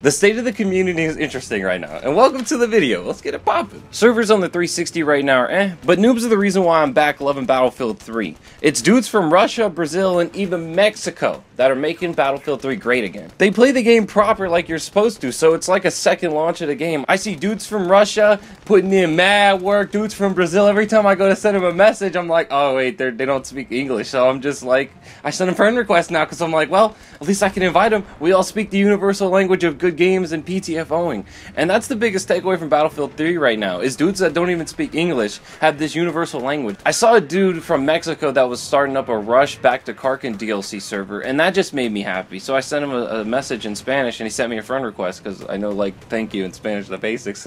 The state of the community is interesting right now, and welcome to the video. Let's get it poppin'. Servers on the 360 right now are but noobs are the reason why I'm back loving Battlefield 3. It's dudes from Russia, Brazil, and even Mexico that are making Battlefield 3 great again. They play the game proper like you're supposed to, so it's like a second launch of the game. I see dudes from Russia putting in mad work, dudes from Brazil. Every time I go to send them a message, I'm like, oh wait, they don't speak English, so I'm just like, I send them friend requests now because I'm like, well, at least I can invite them. We all speak the universal language of good games and PTFOing. And that's the biggest takeaway from Battlefield 3 right now, is dudes that don't even speak English have this universal language. I saw a dude from Mexico that was starting up a Rush Back to Karkin DLC server, and that just made me happy. So I sent him a message in Spanish, and he sent me a friend request, because I know, like, thank you in Spanish, the basics.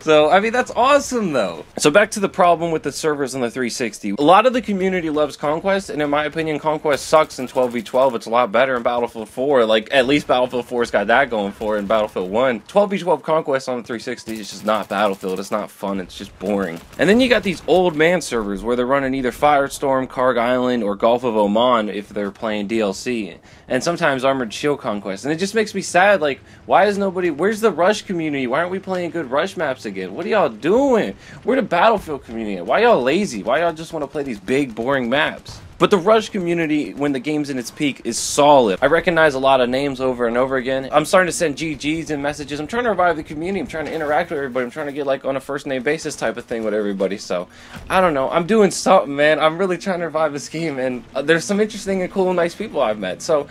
So, I mean, that's awesome, though. So back to the problem with the servers on the 360. A lot of the community loves Conquest, and in my opinion, Conquest sucks in 12v12. It's a lot better in Battlefield 4. Like, at least Battlefield 4's got that going for it in Battlefield 1. 12v12 Conquest on the 360 is just not Battlefield. It's not fun. It's just boring. And then you got these old man servers where they're running either Firestorm, Karg Island, or Gulf of Oman if they're playing DLC. And sometimes Armored Shield Conquest. And it just makes me sad. Like, why is nobody... Where's the Rush community? Why aren't we playing good Rush maps again? What are y'all doing? Where the Battlefield community? Why y'all lazy? Why y'all just want to play these big, boring maps? But the Rush community, when the game's in its peak, is solid. I recognize a lot of names over and over again. I'm starting to send GGs and messages. I'm trying to revive the community. I'm trying to interact with everybody. I'm trying to get, like, on a first-name basis type of thing with everybody. So, I don't know. I'm doing something, man. I'm really trying to revive this game, and there's some interesting and cool, nice people I've met. So,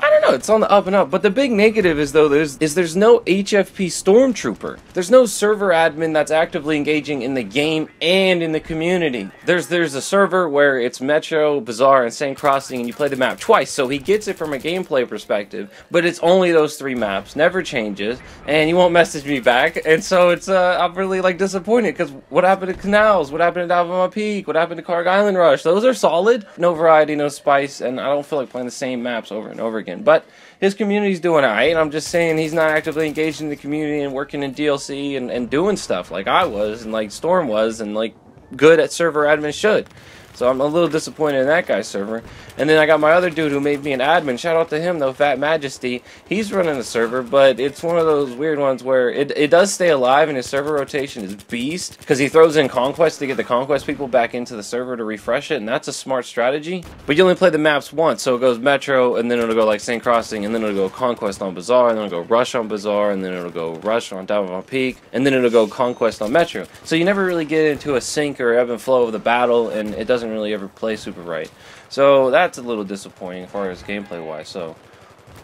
I don't know, it's on the up and up, but the big negative is, though, there's no HFP Stormtrooper. There's no server admin that's actively engaging in the game and in the community. There's a server where it's Metro, Bazaar, and Saint Crossing, and you play the map twice, so he gets it from a gameplay perspective, but it's only those three maps, never changes, and he won't message me back, and so it's, I'm really, like, disappointed, because what happened to Canals? What happened to Davama Peak? What happened to Karg Island Rush? Those are solid. No variety, no spice, and I don't feel like playing the same maps over and over again. But his community's doing alright. I'm just saying he's not actively engaged in the community and working in DLC and doing stuff like I was and like Storm was and like good at server admin should. So I'm a little disappointed in that guy's server. And then I got my other dude who made me an admin. Shout out to him though, Fat Majesty. He's running the server, but it's one of those weird ones where it does stay alive and his server rotation is beast. Because he throws in Conquest to get the Conquest people back into the server to refresh it, and that's a smart strategy. But you only play the maps once, so it goes Metro, and then it'll go like Saint Crossing, and then it'll go Conquest on Bazaar, and then it'll go Rush on Bazaar, and then it'll go Rush on Davama Peak, and then it'll go Conquest on Metro. So you never really get into a sync or ebb and flow of the battle, and it doesn't really ever play super right. So that's a little disappointing as far as gameplay wise. So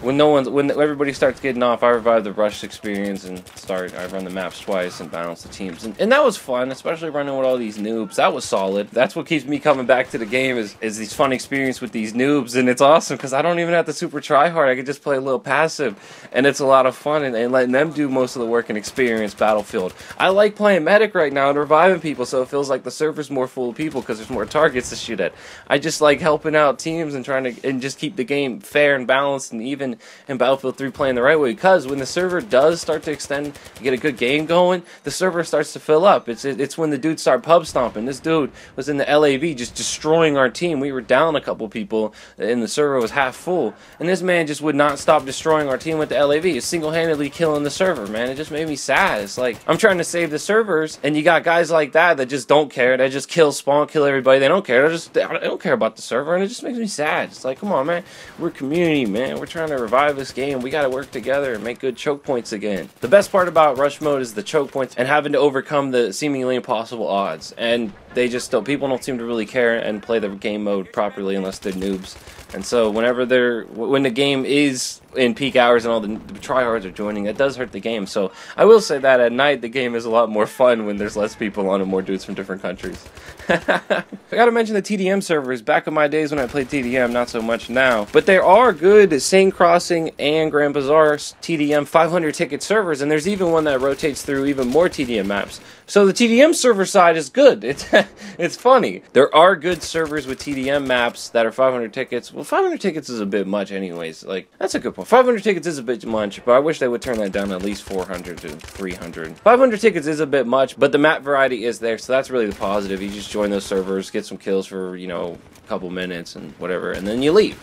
when everybody starts getting off, I revive the Rush experience and I run the maps twice and balance the teams, and that was fun, especially running with all these noobs. That was solid. That's what keeps me coming back to the game is these fun experience with these noobs, and it's awesome because I don't even have to super try hard. I can just play a little passive, and it's a lot of fun and letting them do most of the work and experience Battlefield. I like playing medic right now and reviving people, so it feels like the server's more full of people because there's more targets to shoot at. I just like helping out teams and trying to just keep the game fair and balanced and even in Battlefield 3 playing the right way, because when the server does start to extend, get a good game going, the server starts to fill up. It's when the dudes start pub stomping. This dude was in the LAV just destroying our team. We were down a couple people and the server was half full, and this man just would not stop destroying our team with the LAV. He's single-handedly killing the server, man. It just made me sad. It's like, I'm trying to save the servers, and you got guys like that just don't care. They just kill spawn, kill everybody. They don't care. They don't care about the server, and it just makes me sad. It's like, come on, man. We're community, man. We're trying to revive this game. We gotta work together and make good choke points again. The best part about Rush mode is the choke points and having to overcome the seemingly impossible odds, and people don't seem to really care and play the game mode properly unless they're noobs. And so when the game is in peak hours and all the tryhards are joining, it does hurt the game. So I will say that at night the game is a lot more fun when there's less people on and more dudes from different countries. I gotta mention the TDM servers. Back in my days when I played TDM, not so much now, but there are good Saint Crossing and Grand Bazaar TDM 500 ticket servers, and there's even one that rotates through even more TDM maps. So the TDM server side is good. It's funny. There are good servers with TDM maps that are 500 tickets. Well, 500 tickets is a bit much anyways. Like, that's a good point. 500 tickets is a bit much, but I wish they would turn that down to at least 400 to 300. 500 tickets is a bit much, but the map variety is there, so that's really the positive. You just join those servers, get some kills for, you know, a couple minutes and whatever, and then you leave.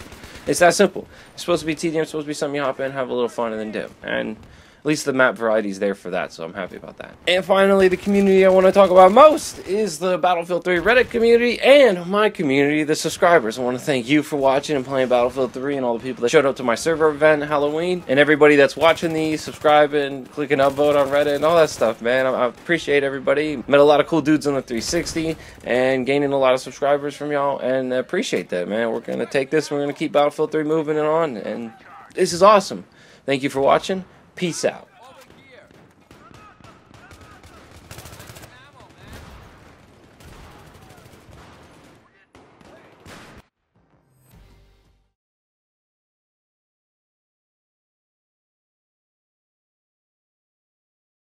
It's that simple. It's supposed to be TDM, it's supposed to be something you hop in, have a little fun, and then dip. And At least the map variety is there for that, so I'm happy about that. And finally, the community I want to talk about most is the Battlefield 3 Reddit community and my community, the subscribers. I want to thank you for watching and playing Battlefield 3 and all the people that showed up to my server event Halloween, and everybody that's watching these, subscribing, clicking upvote on Reddit and all that stuff, man. I appreciate everybody. Met a lot of cool dudes on the 360 and gaining a lot of subscribers from y'all, and I appreciate that, man. We're going to take this, we're going to keep Battlefield 3 moving and on, and this is awesome. Thank you for watching. Peace out.